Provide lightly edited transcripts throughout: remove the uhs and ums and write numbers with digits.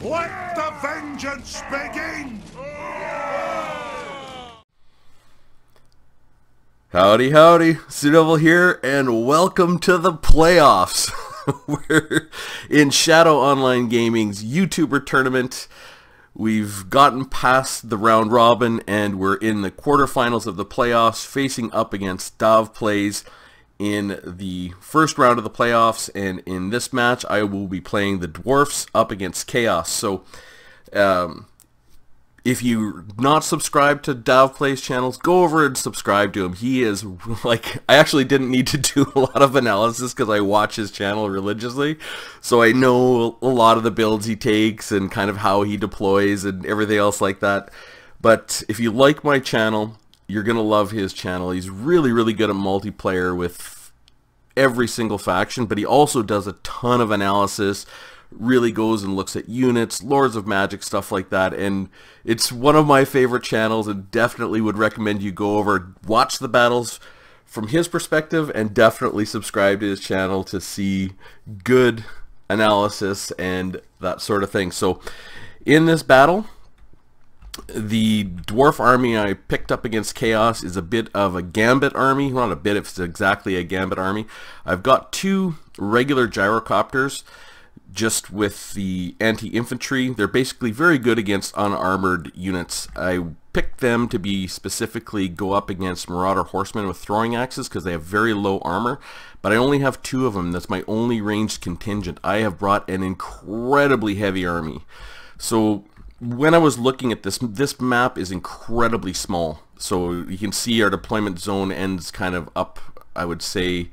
Let the vengeance begin! Howdy, howdy, Devil here, and welcome to the playoffs. We're in Shadow Online Gaming's YouTuber tournament. We've gotten past the round robin, and we're in the quarterfinals of the playoffs, facing up against DahvPlays in the first round of the playoffs. And in this match, I will be playing the Dwarfs up against Chaos. So, if you're not subscribed to DahvPlays channels, go over and subscribe to him. He is, like, I actually didn't need to do a lot of analysis because I watch his channel religiously. So I know a lot of the builds he takes and kind of how he deploys and everything else like that. But if you like my channel, you're going to love his channel. He's really, really good at multiplayer with every single faction, but he also does a ton of analysis, really goes and looks at units, Lords of Magic, stuff like that, and it's one of my favorite channels, and definitely would recommend you go over, watch the battles from his perspective, and definitely subscribe to his channel to see good analysis and that sort of thing. So in this battle, the dwarf army I picked up against Chaos is a bit of a gambit army. Well, not a bit, it's exactly a gambit army. I've got two regular gyrocopters just with the anti-infantry. They're basically very good against unarmored units. I picked them to be specifically go up against marauder horsemen with throwing axes because they have very low armor, but I only have two of them. That's my only ranged contingent. I have brought an incredibly heavy army. So when I was looking at this map is incredibly small. So you can see our deployment zone ends kind of up, I would say,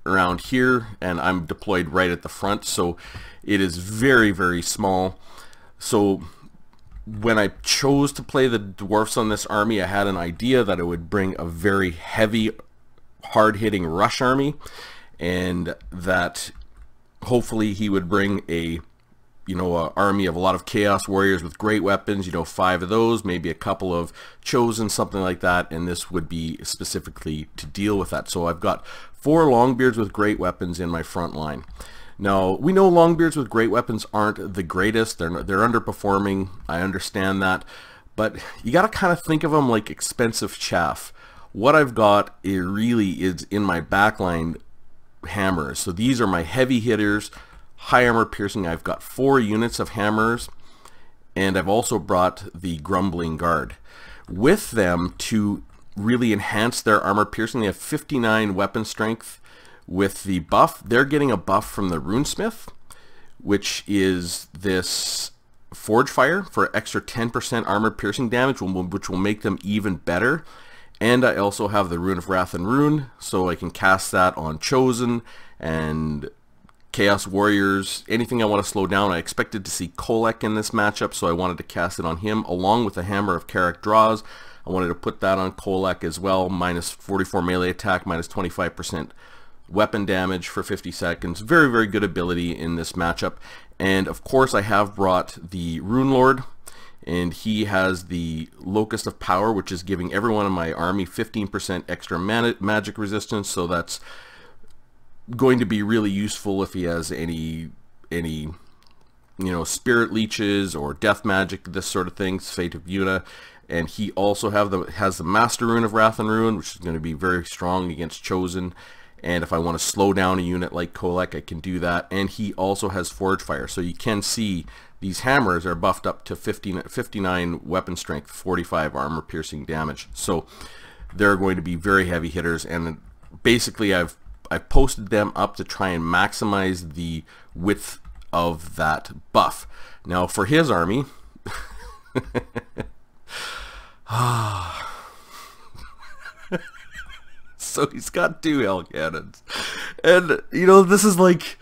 around here, and I'm deployed right at the front, so it is very, very small. So when I chose to play the dwarfs on this army, I had an idea that it would bring a very heavy, hard-hitting rush army, and that hopefully he would bring a army of a lot of chaos warriors with great weapons, 5 of those, maybe a couple of chosen, something like that, and this would be specifically to deal with that. So I've got 4 longbeards with great weapons in my front line. Now, we know longbeards with great weapons aren't the greatest. They're underperforming. I understand that, but you got to kind of think of them like expensive chaff. What I've got, it really is in my backline hammers. So these are my heavy hitters, high armor piercing. I've got 4 units of hammers, and I've also brought the grumbling guard with them to really enhance their armor piercing. They have 59 weapon strength with the buff. They're getting a buff from the runesmith, which is this forge fire for extra 10% armor piercing damage, which will make them even better. And I also have the rune of wrath and rune, so I can cast that on chosen and chaos warriors, anything I want to slow down. I expected to see Kolek in this matchup, so I wanted to cast it on him along with the hammer of Carrick draws. I wanted to put that on Kolek as well, minus 44 melee attack, minus 25% weapon damage for 50 seconds. Very, very good ability in this matchup. And of course I have brought the Rune Lord, and he has the Locust of Power, which is giving everyone in my army 15% extra magic resistance, so that's going to be really useful if he has any spirit leeches or death magic, this sort of thing, Fate of Yuna. And he also has the Master Rune of Wrath and Rune, which is going to be very strong against chosen. And if I want to slow down a unit like Kolek, I can do that. And he also has Forge Fire, so you can see these hammers are buffed up to 59 weapon strength, 45 armor piercing damage. So they're going to be very heavy hitters, and basically I've posted them up to try and maximize the width of that buff. Now for his army, so he's got 2 hell cannons, and this is like,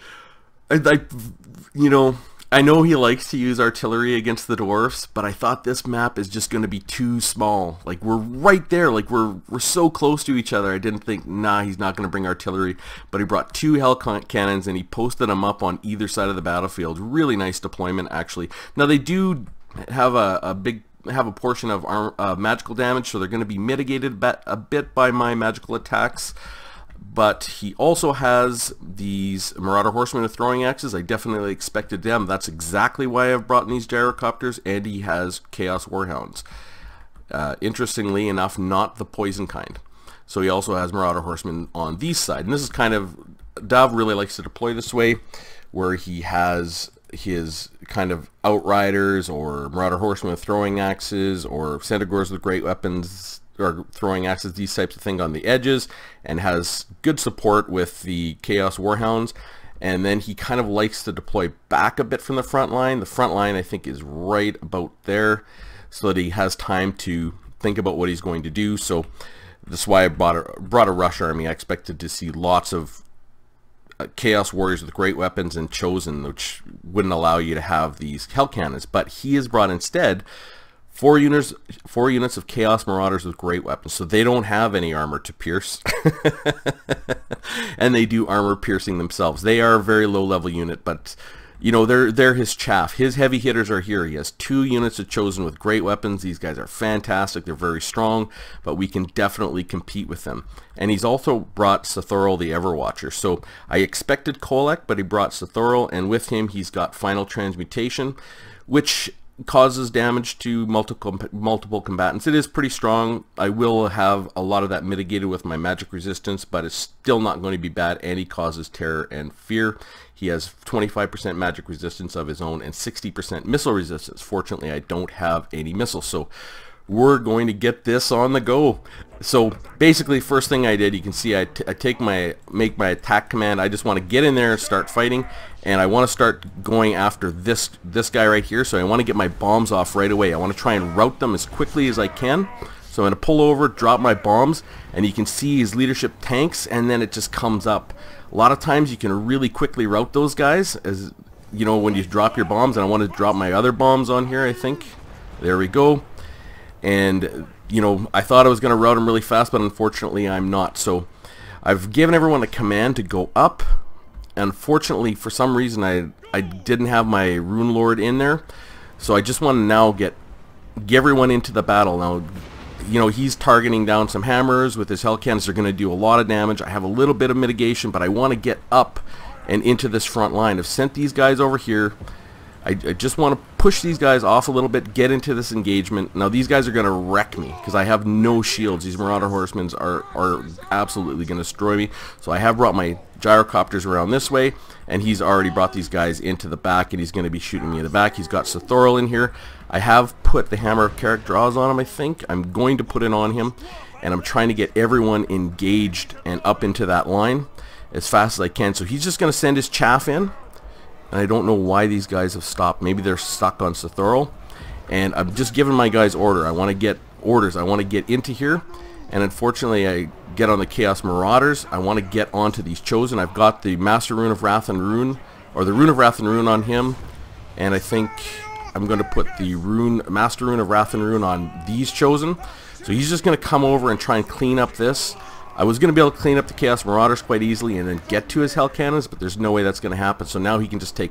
I know he likes to use artillery against the dwarfs, but I thought this map is just going to be too small. Like, we're right there. Like, we're so close to each other. I didn't think, nah, he's not going to bring artillery. But he brought 2 hell cannons, and he posted them up on either side of the battlefield. Really nice deployment, actually. Now, they do have a portion of magical damage, so they're going to be mitigated a bit by my magical attacks. but he also has these Marauder Horsemen with throwing axes. I definitely expected them. That's exactly why I've brought in these gyrocopters, and he has Chaos Warhounds. Interestingly enough, not the poison kind. So he also has Marauder Horsemen on these side. And this is kind of, Dav really likes to deploy this way, where he has his kind of Outriders or Marauder Horsemen with throwing axes or Centaurs with great weapons or throwing axes, these types of things on the edges, and has good support with the Chaos Warhounds. And then he kind of likes to deploy back a bit from the front line. The front line, I think, is right about there, so that he has time to think about what he's going to do. So that's why I brought a rush army. I expected to see lots of Chaos Warriors with great weapons and Chosen, which wouldn't allow you to have these Hell Cannons. But he has brought instead 4 units of Chaos Marauders with great weapons, so they don't have any armor to pierce. And they do armor piercing themselves. They are a very low level unit, but you know, they're his chaff. His heavy hitters are here. He has 2 units of Chosen with great weapons. These guys are fantastic. They're very strong, but we can definitely compete with them. And he's also brought Sithoril the Everwatcher. So I expected Kolek, but he brought Sithoril, and with him he's got Final Transmutation, which causes damage to multiple combatants. It is pretty strong. I will have a lot of that mitigated with my magic resistance, but it's still not going to be bad, and he causes terror and fear. He has 25% magic resistance of his own and 60% missile resistance. Fortunately, I don't have any missiles, so we're going to get this on the go. So basically, first thing I did, you can see I make my attack command. I just want to get in there and start fighting, and I want to start going after this guy right here. So I want to get my bombs off right away. I want to try and route them as quickly as I can. So I'm going to pull over, drop my bombs, and you can see his leadership tanks, and then it just comes up. A lot of times you can really quickly route those guys, as you know, when you drop your bombs. And I want to drop my other bombs on here, I think. There we go. And you know, I thought I was going to route them really fast, but unfortunately I'm not. So I've given everyone a command to go up. Unfortunately, for some reason, I didn't have my Rune Lord in there. So I just want to now get everyone into the battle. Now, you know, he's targeting down some hammers with his Hell Cannons. They're going to do a lot of damage. I have a little bit of mitigation, but I want to get up and into this front line. I've sent these guys over here. I just want to push these guys off a little bit, get into this engagement. Now these guys are going to wreck me because I have no shields. These Marauder Horsemen are absolutely going to destroy me. So I have brought my gyrocopters around this way, and he's already brought these guys into the back, and he's going to be shooting me in the back. He's got Sithoril in here. I have put the Hammer of Carrick Draws on him, I think. I'm going to put it on him, and I'm trying to get everyone engaged and up into that line as fast as I can. So he's just going to send his chaff in. And I don't know why these guys have stopped. Maybe they're stuck on Sithoril. And I'm just giving my guys order. I want to get orders. I want to get into here. And unfortunately, I get on the Chaos Marauders. I want to get onto these Chosen. I've got the Master Rune of Wrath and Rune, or the Rune of Wrath and Rune on him. And I think I'm going to put the Master Rune of Wrath and Rune on these Chosen. So he's just going to come over and try and clean up this. I was going to be able to clean up the Chaos Marauders quite easily and then get to his Hell Cannons, but there's no way that's going to happen. So now he can just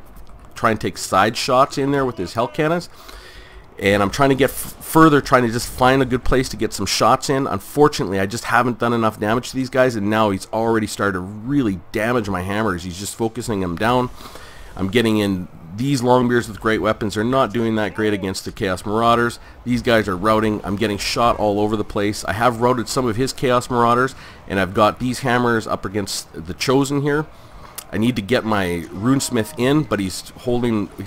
try and take side shots in there with his Hell Cannons. And I'm trying to get further, trying to just find a good place to get some shots in. Unfortunately, I just haven't done enough damage to these guys, and now he's already started to really damage my hammers. He's just focusing them down. I'm getting in. These Longbeards with great weapons are not doing that great against the Chaos Marauders. These guys are routing. I'm getting shot all over the place. I have routed some of his Chaos Marauders, and I've got these hammers up against the Chosen here. I need to get my Runesmith in, but he's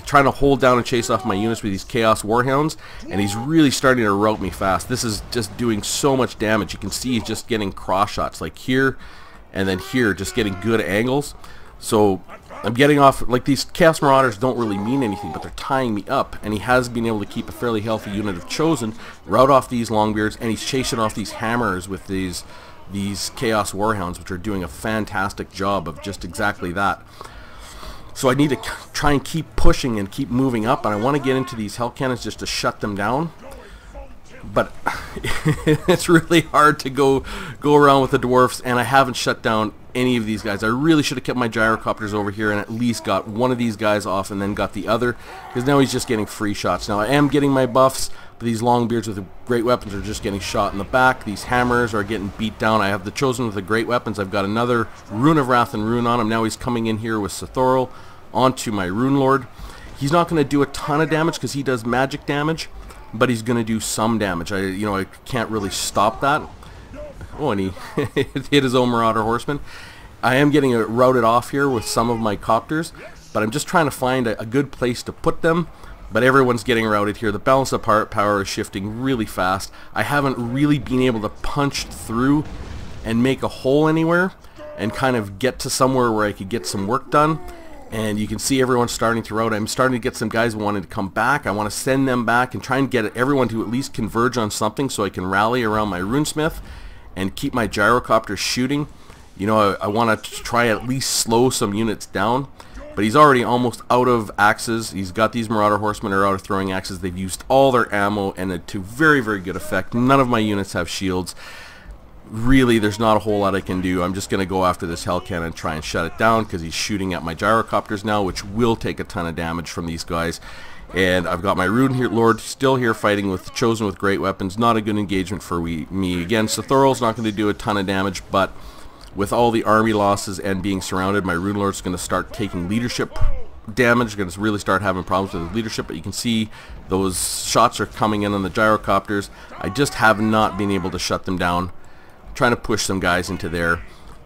trying to hold down and chase off my units with these Chaos Warhounds, and he's really starting to rout me fast. This is just doing so much damage. You can see he's just getting cross shots, like here and then here, just getting good angles. So I'm getting off, like, these Chaos Marauders don't really mean anything, but they're tying me up, and he has been able to keep a fairly healthy unit of Chosen, rout off these Longbeards, and he's chasing off these hammers with these Chaos Warhounds, which are doing a fantastic job of just exactly that. So I need to try and keep pushing and keep moving up, and I want to get into these Hell Cannons just to shut them down. but it's really hard to go around with the dwarfs, and I haven't shut down any of these guys. I really should have kept my gyrocopters over here and at least got one of these guys off and then got the other, because now he's just getting free shots. Now I am getting my buffs, but these longbeards with the great weapons are just getting shot in the back. These hammers are getting beat down. I have the chosen with the great weapons. I've got another Rune of Wrath and Rune on him. Now he's coming in here with Sithoril onto my Rune Lord. He's not going to do a ton of damage because he does magic damage, but he's going to do some damage. I can't really stop that. Oh, and he hit his own Marauder Horseman. I am getting it routed off here with some of my copters, but I'm just trying to find a good place to put them. But everyone's getting routed here. The balance of power is shifting really fast. I haven't really been able to punch through and make a hole anywhere and kind of get to somewhere where I could get some work done. And you can see everyone starting to rout. I'm starting to get some guys wanting to come back. I want to send them back and try and get everyone to at least converge on something so I can rally around my Runesmith and keep my gyrocopter shooting. I want to try at least slow some units down. But he's already almost out of axes. He's got these Marauder Horsemen are out of throwing axes. They've used all their ammo and to very, very good effect. None of my units have shields. Really, there's not a whole lot I can do. I'm just going to go after this Hell Cannon and try and shut it down because he's shooting at my gyrocopters now, which will take a ton of damage from these guys. And I've got my Rune Lord still here fighting with Chosen with great weapons. Not a good engagement for me. Again, Sithoril's not going to do a ton of damage, but with all the army losses and being surrounded, my Rune Lord's going to start taking leadership damage. Going to really start having problems with his leadership, but you can see those shots are coming in on the gyrocopters. I just have not been able to shut them down. I'm trying to push some guys into there.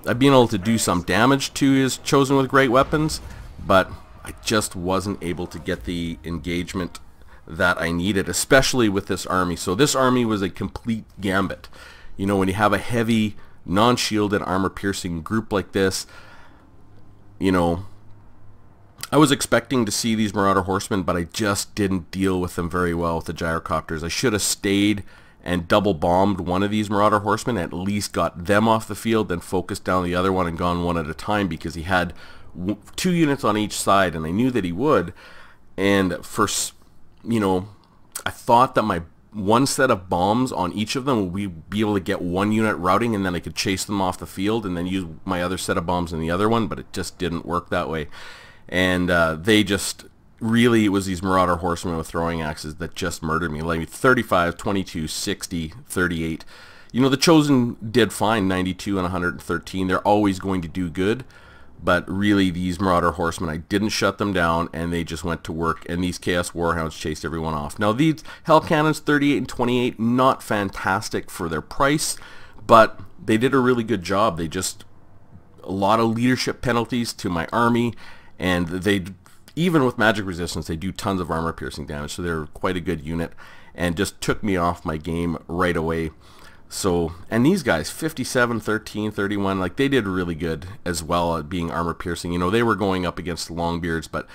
I've been able to do some damage to his Chosen with great weapons, but I just wasn't able to get the engagement that I needed, especially with this army. So this army was a complete gambit. When you have a heavy non-shielded armor-piercing group like this, I was expecting to see these Marauder Horsemen, but I just didn't deal with them very well with the gyrocopters. I should have stayed and double bombed one of these Marauder Horsemen, at least got them off the field, then focused down the other one and gone one at a time, because he had 2 units on each side, and I knew that he would. And for, I thought that my one set of bombs on each of them would be able to get one unit routing, and then I could chase them off the field and then use my other set of bombs in the other one, but it just didn't work that way. And they just, really, it was these Marauder Horsemen with throwing axes that just murdered me. Like 35, 22, 60, 38. The Chosen did fine, 92 and 113. They're always going to do good. But really, these Marauder Horsemen, I didn't shut them down, and they just went to work, and these Chaos Warhounds chased everyone off. Now, these Hell Cannons, 38 and 28, not fantastic for their price, but they did a really good job. They just, a lot of leadership penalties to my army, and they, even with magic resistance, they do tons of armor-piercing damage, so they're quite a good unit, and just took me off my game right away. So, and these guys, 57, 13, 31, like they did really good as well at being armor piercing. They were going up against Longbeards, but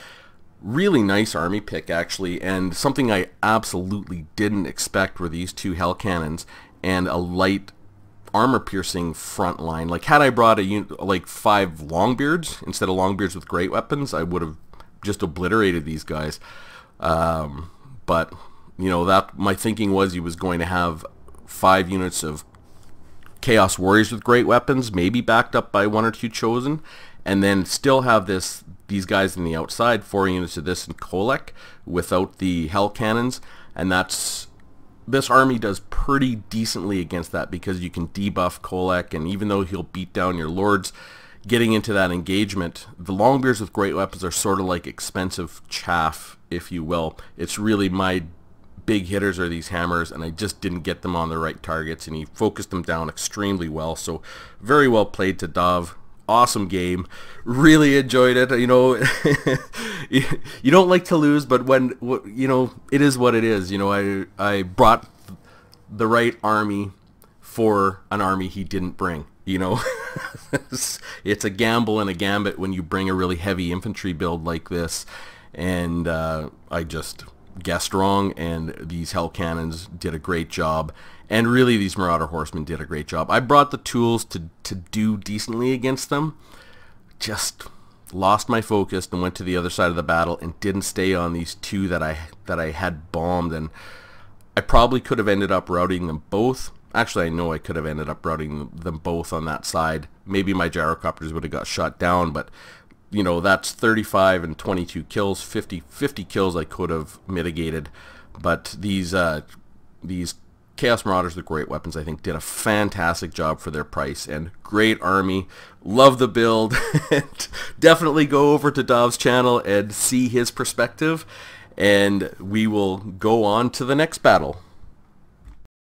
really nice army pick actually. And something I absolutely didn't expect were these 2 Hell Cannons and a light armor piercing front line. Like had I brought a unit, like 5 Longbeards instead of Longbeards with great weapons, I would have just obliterated these guys. But that my thinking was he was going to have 5 units of Chaos Warriors with great weapons, maybe backed up by 1 or 2 Chosen, and then still have these guys in the outside, 4 units of this and Kolek without the Hell Cannons, and this army does pretty decently against that because you can debuff Kolek, and even though he'll beat down your lords, getting into that engagement, the Longbeards with great weapons are sort of like expensive chaff, if you will. It's really my big hitters are these hammers, and I just didn't get them on the right targets, and he focused them down extremely well. So very well played to Dav. Awesome game. Really enjoyed it. You don't like to lose, but when it is what it is. I brought the right army for an army he didn't bring. It's a gamble and a gambit when you bring a really heavy infantry build like this, and I just guessed wrong, and these Hell Cannons did a great job, and really these Marauder Horsemen did a great job. I brought the tools to do decently against them, just lost my focus and went to the other side of the battle and didn't stay on these 2 that I had bombed, and I probably could have ended up routing them both. Actually, I know I could have ended up routing them both on that side. Maybe my gyrocopters would have got shot down, but you know, that's 35 and 22 kills. 50 kills I could have mitigated. But these Chaos Marauders with great weapons, I think, did a fantastic job for their price. And great army. Love the build. And definitely go over to Dahv's channel and see his perspective. And we will go on to the next battle.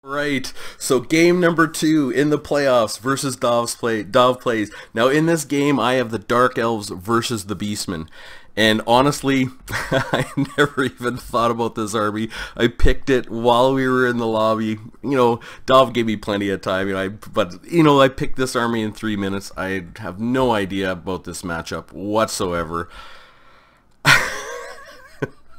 Right, so game number 2 in the playoffs versus DahvPlays. Now in this game I have the Dark Elves versus the Beastmen. And honestly, I never even thought about this army. I picked it while we were in the lobby. You know, Dahv gave me plenty of time. I picked this army in 3 minutes. I have no idea about this matchup whatsoever.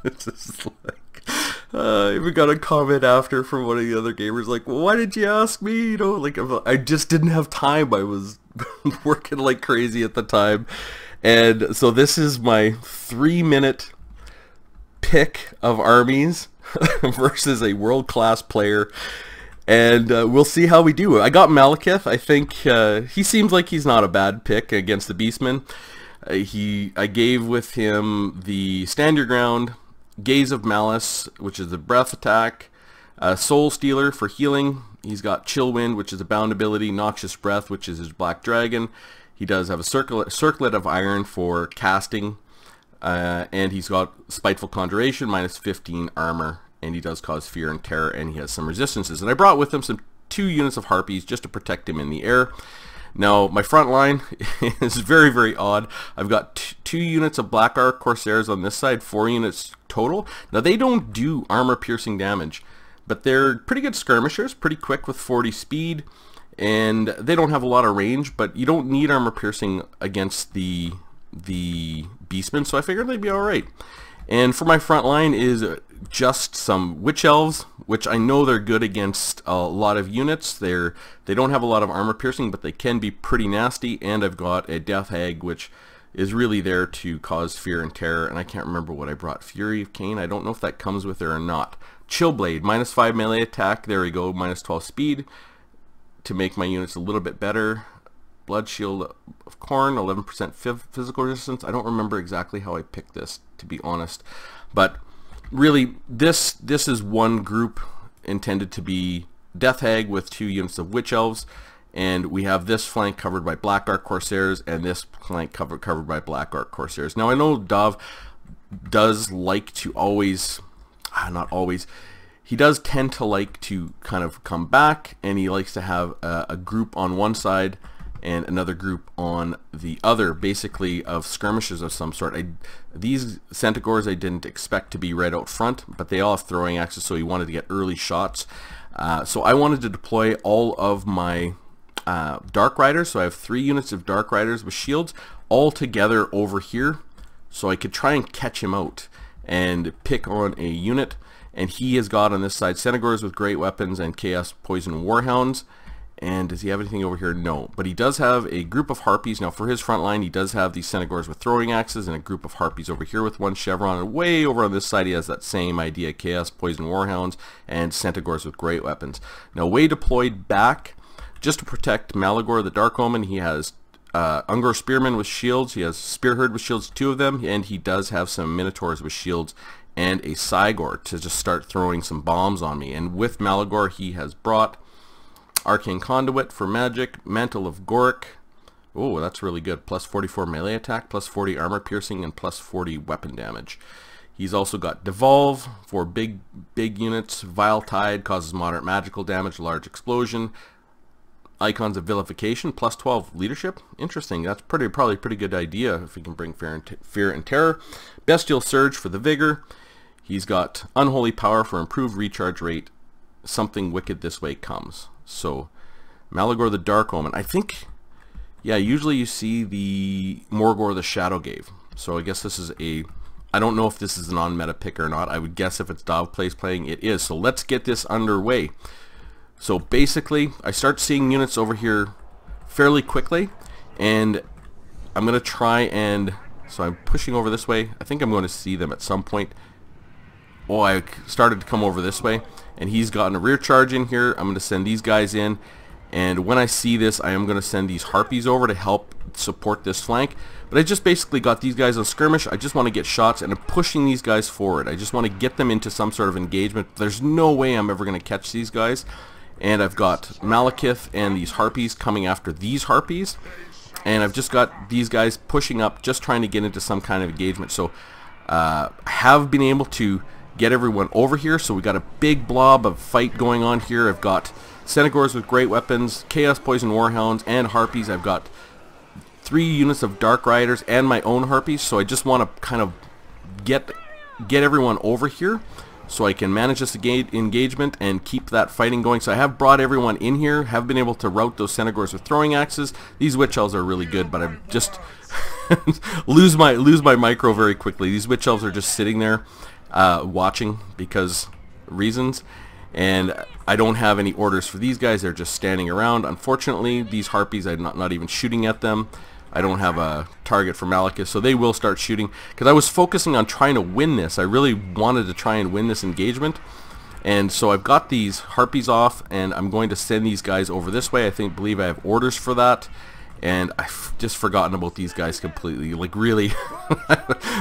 It's just like, I even got a comment after from one of the other gamers like, well, why did you ask me? You know, like, I just didn't have time. I was working like crazy at the time. And so this is my 3-minute pick of armies versus a world-class player. And we'll see how we do. I got Malekith. I think he seems like he's not a bad pick against the Beastmen. I gave with him the Stand Your Ground, Gaze of Malice, which is a breath attack, Soul Stealer for healing. He's got Chill Wind, which is a bound ability, Noxious Breath, which is his Black Dragon. He does have a Circlet of Iron for casting, and he's got Spiteful Conjuration, minus 15 armor, and he does cause fear and terror, and he has some resistances. And I brought with him some 2 units of Harpies just to protect him in the air. Now, my front line is very, very odd. I've got 2 units of Black Ark Corsairs on this side, 4 units total. Now, they don't do armor-piercing damage, but they're pretty good skirmishers, pretty quick with 40 speed, and they don't have a lot of range, but you don't need armor-piercing against the Beastmen, so I figured they'd be alright. And for my front line is just some Witch Elves, which I know they're good against a lot of units. They don't have a lot of armor piercing, but they can be pretty nasty. And I've got a Death Hag, which is really there to cause fear and terror. And I can't remember what I brought. Fury of Cain. I don't know if that comes with it or not. Chillblade, minus 5 melee attack. There we go, minus 12 speed to make my units a little bit better. Blood Shield of Corn, 11% physical resistance. I don't remember exactly how I picked this, to be honest. But really, this is one group intended to be Death Hag with 2 units of Witch Elves. And we have this flank covered by Black Ark Corsairs and this flank covered by Black Ark Corsairs. Now, I know Dahv does like to always... not always... He does tend to like to kind of come back, and he likes to have a group on one side and another group on the other, basically of skirmishes of some sort. These Centaurs I didn't expect to be right out front, but they all have throwing axes, so he wanted to get early shots. So I wanted to deploy all of my Dark Riders, so I have 3 units of Dark Riders with shields all together over here, so I could try and catch him out and pick on a unit. And he has got on this side Centaurs with great weapons and Chaos Poison Warhounds. And does he have anything over here? No. But he does have a group of Harpies. Now for his front line, he does have these Centaurs with throwing axes and a group of Harpies over here with 1 Chevron. And way over on this side, he has that same idea, Chaos Poison Warhounds and Centaurs with great weapons. Now way deployed back, just to protect Malagor the Dark Omen, he has Ungor Spearmen with shields. He has Spearherd with shields, 2 of them. And he does have some Minotaurs with shields and a Cygor to just start throwing some bombs on me. And with Malagor, he has brought Arcane Conduit for magic, Mantle of Goric. Oh, that's really good. Plus 44 melee attack, plus 40 armor piercing, and plus 40 weapon damage. He's also got Devolve for big units. Vile Tide causes moderate magical damage, large explosion. Icons of Vilification, plus 12 leadership. Interesting. That's probably a pretty good idea if we can bring fear and terror. Bestial Surge for the vigor. He's got Unholy Power for improved recharge rate. Something wicked this way comes. So, Malagor the Dark Omen. I think, yeah, usually you see the Morgor the Shadowgave. So I guess this is a... I don't know if this is a non-meta pick or not. I would guess if it's DahvPlays playing, it is. So let's get this underway. So basically, I start seeing units over here fairly quickly. And I'm going to try and... So I'm pushing over this way. I think I'm going to see them at some point. oh, I started to come over this way, and he's gotten a rear charge in here. I'm going to send these guys in, and when I see this, I am going to send these harpies over to help support this flank. But I just basically got these guys on skirmish. I just want to get shots, and I'm pushing these guys forward. I just want to get them into some sort of engagement. There's no way I'm ever going to catch these guys. And I've got Malekith and these harpies coming after these harpies. And I've just got these guys pushing up, just trying to get into some kind of engagement. So I have been able to get everyone over here. So we got a big blob of fight going on here. I've got Senegors with great weapons, Chaos Poison Warhounds, and harpies. I've got 3 units of Dark Riders and my own harpies, so I just want to kind of get everyone over here so I can manage this engagement and keep that fighting going. So I have brought everyone in here, have been able to rout those Senegors with throwing axes. These Witch Elves are really good, but I just lose my micro very quickly. These Witch Elves are just sitting there watching because reasons. And I don't have any orders for these guys. They're just standing around. Unfortunately, these harpies, I'm not even shooting at them. I don't have a target for Malekith, so they will start shooting. Because I was focusing on trying to win this. I really wanted to try and win this engagement. And so I've got these harpies off, and I'm going to send these guys over this way. I believe I have orders for that. And I've just forgotten about these guys completely. Like, really,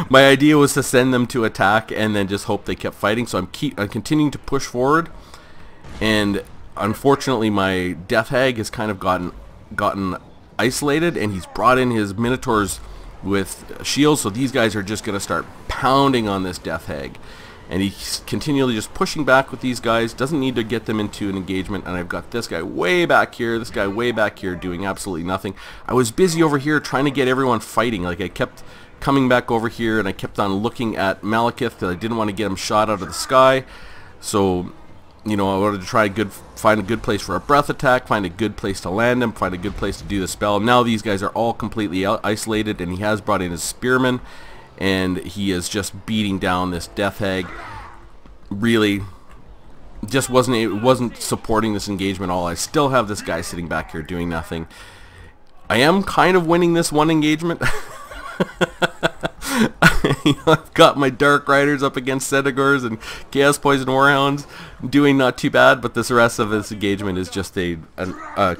my idea was to send them to attack and then just hope they kept fighting. So I'm continuing to push forward, and unfortunately, my Death Hag has kind of gotten isolated, and he's brought in his Minotaurs with shields. So these guys are just going to start pounding on this Death Hag. And he's continually just pushing back with these guys. Doesn't need to get them into an engagement. And I've got this guy way back here, this guy way back here doing absolutely nothing. I was busy over here trying to get everyone fighting. Like, I kept coming back over here, and I kept on looking at Malekith because I didn't want to get him shot out of the sky. So, you know, I wanted to try find a good place for a breath attack, find a good place to land him, find a good place to do the spell. Now these guys are all completely isolated, and he has brought in his spearmen. And he is just beating down this Death Hag. Really, just wasn't supporting this engagement at all. I still have this guy sitting back here doing nothing. I am kind of winning this one engagement. I've got my Dark Riders up against Senegors and Chaos Poison Warhounds doing not too bad, but this rest of this engagement is just a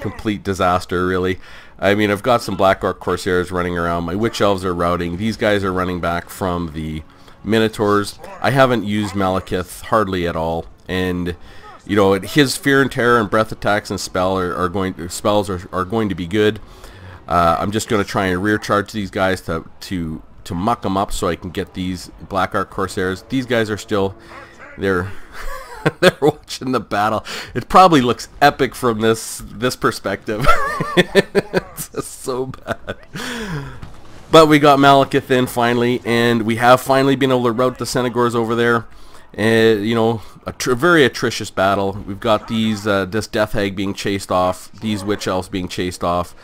complete disaster, really. I mean, I've got some Black Orc Corsairs running around. My Witch Elves are routing. These guys are running back from the Minotaurs. I haven't used Malekith hardly at all, and you know, his Fear and Terror and breath attacks and spells are going to be good. I'm just going to try and rear charge these guys to muck them up so I can get these Black Orc Corsairs. These guys are still they're watching the battle. It probably looks epic from this perspective. It's just so bad. But we got Malekith in finally, and we have finally been able to rout the Senegors over there. And you know, a very atrocious battle. We've got these this Death Hag being chased off, these Witch Elves being chased off.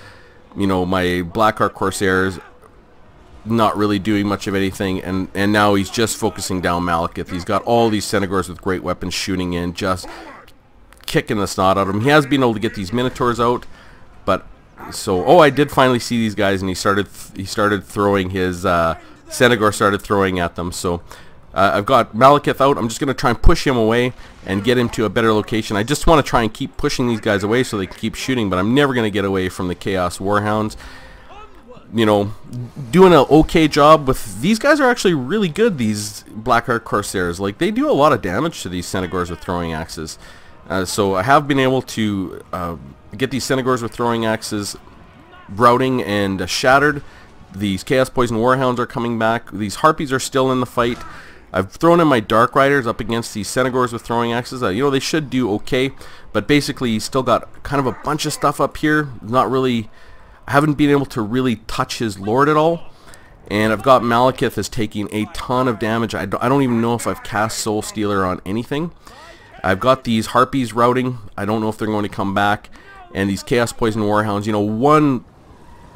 You know, my Black Orc Corsairs not really doing much of anything, and now he's just focusing down Malekith. He's got all these Senegors with great weapons shooting in, just kicking the snot out of him. He has been able to get these Minotaurs out, but so I did finally see these guys, and he started throwing his Senegor started throwing at them. So I've got Malekith out. I'm just going to try and push him away and get him to a better location. I just want to try and keep pushing these guys away so they can keep shooting, but I'm never going to get away from the Chaos Warhounds. You know, doing an okay job with these guys are actually really good, these Black Orc Corsairs. Like, they do a lot of damage to these Senegors with throwing axes. So I have been able to get these Senegors with throwing axes routing and shattered. These Chaos Poison Warhounds are coming back. These Harpies are still in the fight. I've thrown in my Dark Riders up against these Senegors with throwing axes. You know, they should do okay, but basically he's still got kind of a bunch of stuff up here. Not really... I haven't been able to really touch his lord at all, and I've got Malekith is taking a ton of damage. I don't even know if I've cast Soul Stealer on anything. I've got these Harpies routing. I don't know if they're going to come back, and these Chaos Poison Warhounds. You know, one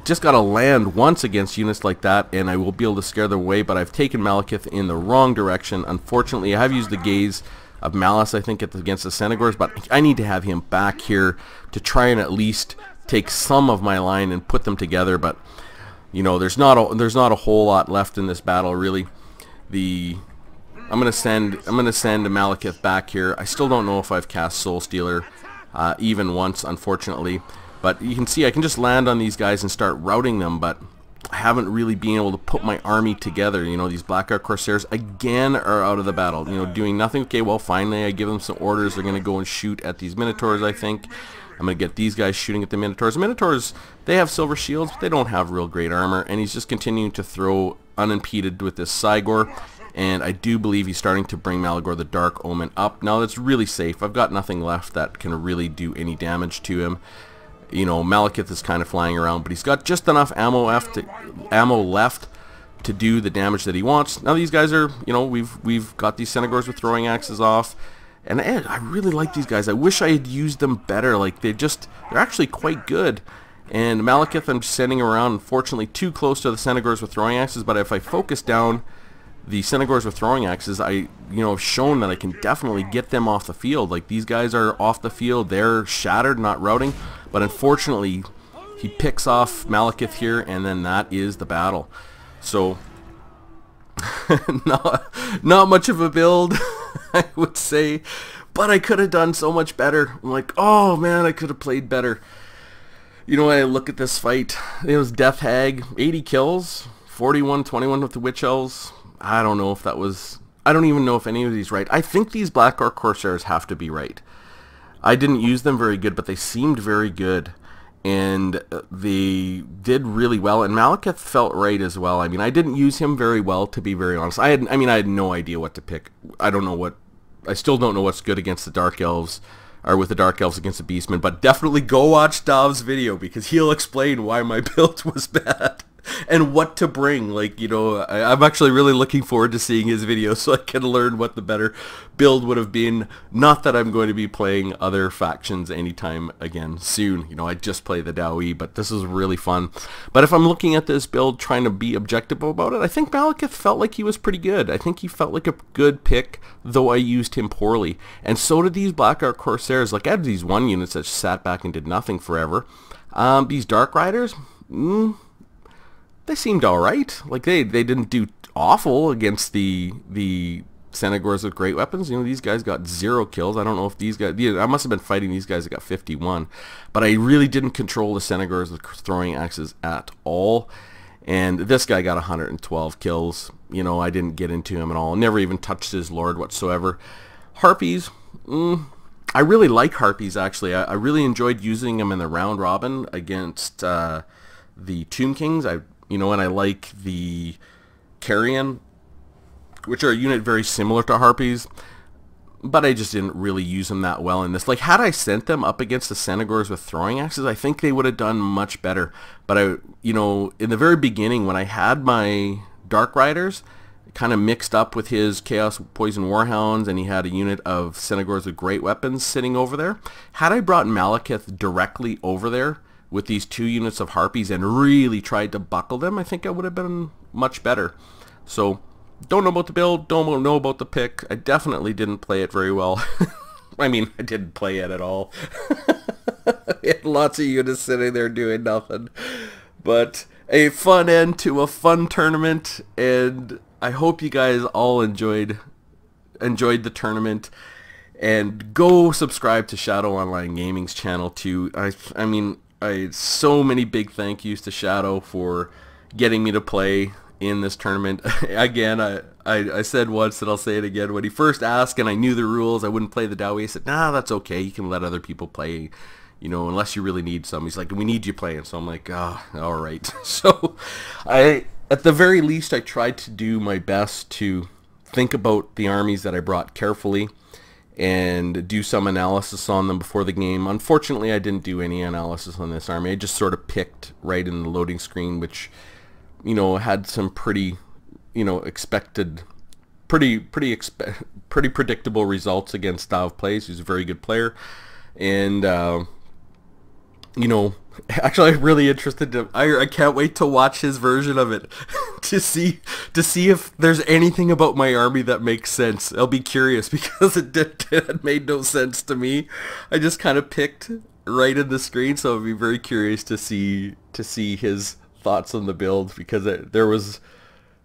just got to land once against units like that, and I will be able to scare them away. But I've taken Malekith in the wrong direction. Unfortunately, I have used the Gaze of Malice, I think, against the Senegors, but I need to have him back here to try and at least take some of my line and put them together. But you know, there's not a whole lot left in this battle, really. The I'm gonna send Malekith back here. I still don't know if I've cast Soul Stealer even once, unfortunately. But you can see I can just land on these guys and start routing them, but I haven't really been able to put my army together. You know, these Blackguard Corsairs again are out of the battle. You know, doing nothing. Okay, well, finally I give them some orders. They're gonna go and shoot at these Minotaurs, I think. I'm going to get these guys shooting at the Minotaurs. Minotaurs, they have silver shields, but they don't have real great armor. And he's just continuing to throw unimpeded with this Cygor. And I do believe he's starting to bring Malagor the Dark Omen up. Now that's really safe. I've got nothing left that can really do any damage to him. You know, Malekith is kind of flying around, but he's got just enough ammo left to do the damage that he wants. Now these guys are, you know, we've got these Senegors with throwing axes off. And I really like these guys. I wish I had used them better. Like, they're actually quite good. And Malekith, I'm sending around, unfortunately, too close to the Senegors with throwing axes. But if I focus down the Senegors with throwing axes, have shown that I can definitely get them off the field. Like, these guys are off the field. They're shattered, not routing. But unfortunately, he picks off Malekith here, and then that is the battle. So, not much of a build, I would say, but I could have done so much better. I'm like, oh man, I could have played better. You know, when I look at this fight, it was Death Hag, 80 kills, 41-21 with the Witch Elves. I don't know if that was, I don't even know if any of these right. I think these Blackguard Corsairs have to be right. I didn't use them very good, but they seemed very good. And they did really well, and Malekith felt right as well. I mean, I didn't use him very well, to be very honest. I had no idea what to pick. I still don't know what's good against the Dark Elves, or with the Dark Elves against the Beastmen, but definitely go watch Dav's video, because he'll explain why my build was bad. And what to bring. Like, you know, I'm actually really looking forward to seeing his video so I can learn what the better build would have been. Not that I'm going to be playing other factions anytime again soon. You know, I just play the Dawi, but this is really fun. But if I'm looking at this build trying to be objective about it, I think Malekith felt like he was pretty good. I think he felt like a good pick, though I used him poorly. And so did these Blackguard Corsairs. Like, I had these one units that sat back and did nothing forever. These Dark Riders, they seemed alright. Like, they didn't do awful against the Senegors with great weapons. You know, these guys got 0 kills. I don't know if these guys, I must have been fighting these guys that got 51. But I really didn't control the Senegors with throwing axes at all. And this guy got 112 kills. You know, I didn't get into him at all. Never even touched his lord whatsoever. Harpies, I really like Harpies, actually. I really enjoyed using them in the round robin against the Tomb Kings. And I like the Carrion, which are a unit very similar to Harpies, but I just didn't really use them that well in this. Like, had I sent them up against the Senegors with throwing axes, I think they would have done much better. But in the very beginning, when I had my Dark Riders kind of mixed up with his Chaos Poison Warhounds, and he had a unit of Senegors with great weapons sitting over there, had I brought Malekith directly over there with these 2 units of Harpies and really tried to buckle them, I think I would have been much better. So, don't know about the build, don't know about the pick. I definitely didn't play it very well. I mean, I didn't play it at all. We had lots of units sitting there doing nothing. But a fun end to a fun tournament, and I hope you guys all enjoyed the tournament. And go subscribe to Shadow Online Gaming's channel too. So many big thank yous to Shadow for getting me to play in this tournament. Again, I said once and I'll say it again. When he first asked and I knew the rules, I wouldn't play the Dawi. I said, nah, that's okay. You can let other people play, unless you really need some. He's like, we need you playing. So I'm like, all right. So at the very least, I tried to do my best to think about the armies that I brought carefully and do some analysis on them before the game. Unfortunately, I didn't do any analysis on this army. I just sort of picked right in the loading screen, which, had some pretty, expected, pretty predictable results against DahvPlays, who's a very good player. And, actually I'm really interested I can't wait to watch his version of it to see if there's anything about my army that makes sense. I'll be curious, because it made no sense to me. I just kind of picked right in the screen, so I'll be very curious to see his thoughts on the build, because there was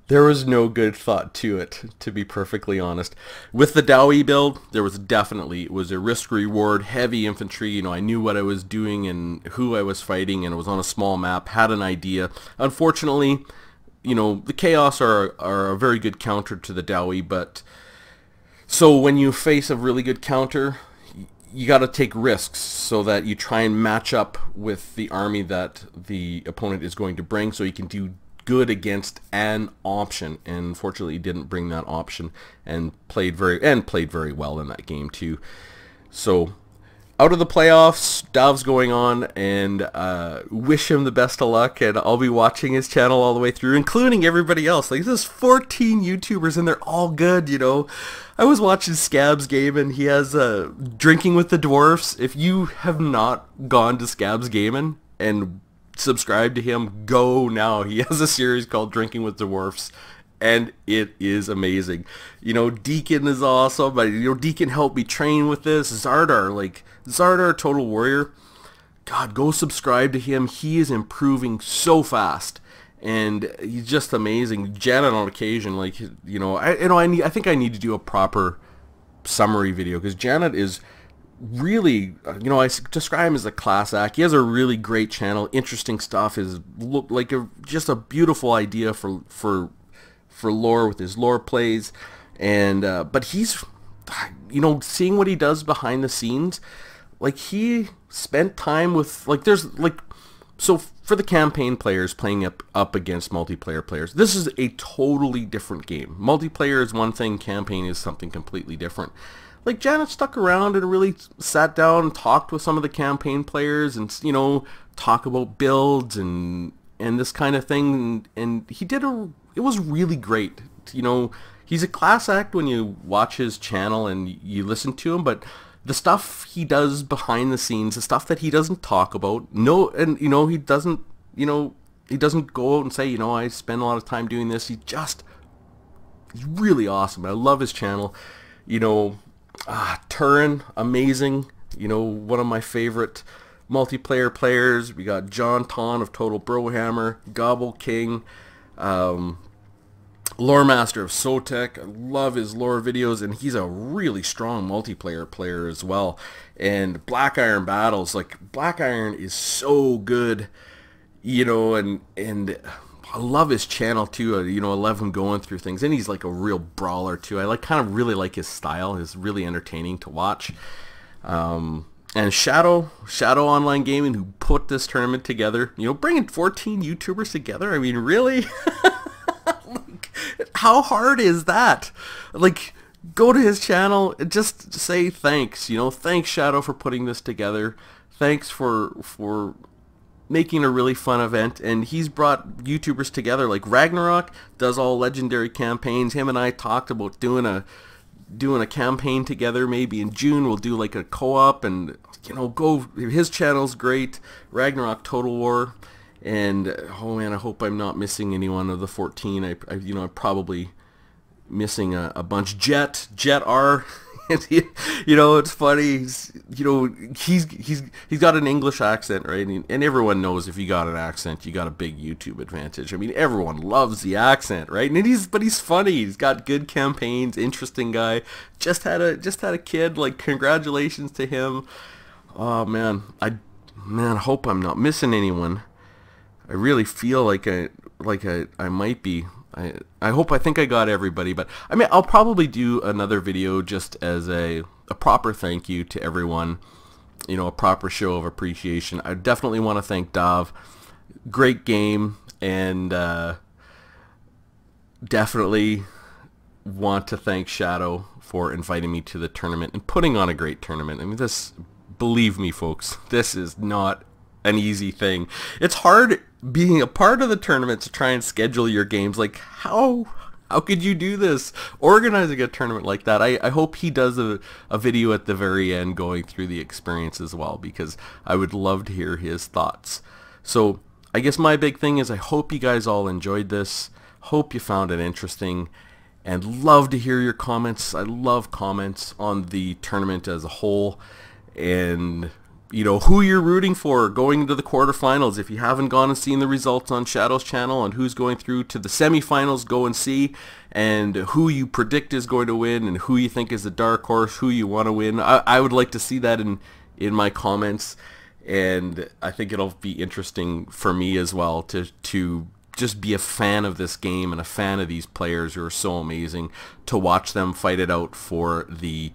There was no good thought to it, to be perfectly honest. With the Dowie build, there was definitely, it was a risk-reward, heavy infantry. You know, I knew what I was doing and who I was fighting, and it was on a small map, had an idea. Unfortunately, you know, the Chaos are a very good counter to the Dowie, but so when you face a really good counter, you got to take risks so that you try and match up with the army that the opponent is going to bring, so you can do good against an option. And unfortunately, he didn't bring that option, and played very well in that game too. So out of the playoffs, Dav's going on, and wish him the best of luck, and I'll be watching his channel all the way through, including everybody else. Like, there's 14 YouTubers, and they're all good, you know. I was watching Scab's game, and he has Drinking with the Dwarfs. If you have not gone to Scab's Gaming and subscribe to him, go now. He has a series called Drinking with the Dwarfs, and it is amazing. You know, Deacon is awesome. You know, Deacon helped me train with this. Zardar Total Warrior, God, go subscribe to him. He is improving so fast, and he's just amazing. Janet on occasion, like, you know, I think I need to do a proper summary video, because Janet is really, you know, I describe him as a class act. He has a really great channel, interesting stuff. Is like just a beautiful idea for lore with his lore plays, and but he's, you know, seeing what he does behind the scenes, like he spent time with, like, there's like, so for the campaign players playing up against multiplayer players, this is a totally different game. Multiplayer is one thing, campaign is something completely different. Like, Janet stuck around and really sat down and talked with some of the campaign players, and, you know, talk about builds and this kind of thing, and he did it was really great. You know, he's a class act when you watch his channel and you listen to him, but the stuff he does behind the scenes, the stuff that he doesn't talk about, and, you know, he doesn't go out and say, you know, I spend a lot of time doing this. He's really awesome. I love his channel. You know, Turin, amazing. You know, one of my favorite multiplayer players. We got John Ton of Total Brohammer, Gobble King, Lore Master of Sotek. I love his lore videos, and he's a really strong multiplayer player as well. And Black Iron Battles, like, Black Iron is so good, you know, and I love his channel too. You know, I love him going through things, and he's like a real brawler too. I kind of really like his style. It's really entertaining to watch. And Shadow Online Gaming, who put this tournament together. You know, bringing 14 YouTubers together. I mean, really? Like, how hard is that? Like, go to his channel and just say thanks. You know, thanks Shadow for putting this together. Thanks for making a really fun event. And he's brought YouTubers together. Like, Ragnarok does all legendary campaigns. Him and I talked about doing a campaign together. Maybe in June we'll do like a co-op, and, you know, his channel's great. Ragnarok Total War. And oh man, I hope I'm not missing anyone of the 14. You know, I'm probably missing a bunch. Jet R. And you know, it's funny. He's got an English accent, right? And everyone knows if you got an accent, you got a big YouTube advantage. I mean, everyone loves the accent, right? And but he's funny. He's got good campaigns. Interesting guy. Just had a kid. Like, congratulations to him. Oh man, I hope I'm not missing anyone. I really feel like I might be. I think I got everybody, but I mean, I'll probably do another video just as a proper thank you to everyone, you know, a proper show of appreciation. I definitely want to thank Dav. Great game, and definitely want to thank Shadow for inviting me to the tournament and putting on a great tournament. I mean, believe me folks, this is not an easy thing. It's hard being a part of the tournament to try and schedule your games. Like, how could you do this, organizing a tournament like that? I hope he does a video at the very end going through the experience as well, because I would love to hear his thoughts. So I guess my big thing is I hope you guys all enjoyed this. Hope you found it interesting, and love to hear your comments. I love comments on the tournament as a whole, and who you're rooting for going into the quarterfinals. If you haven't gone and seen the results on Shadow's channel and who's going through to the semifinals, go and see, and who you predict is going to win and who you think is the dark horse, who you want to win. I would like to see that in my comments, and I think it'll be interesting for me as well to just be a fan of this game and a fan of these players who are so amazing, to watch them fight it out for the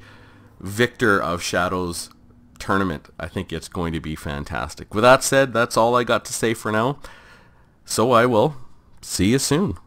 victor of Shadow's tournament. I think it's going to be fantastic. With that said, that's all I got to say for now. So I will see you soon.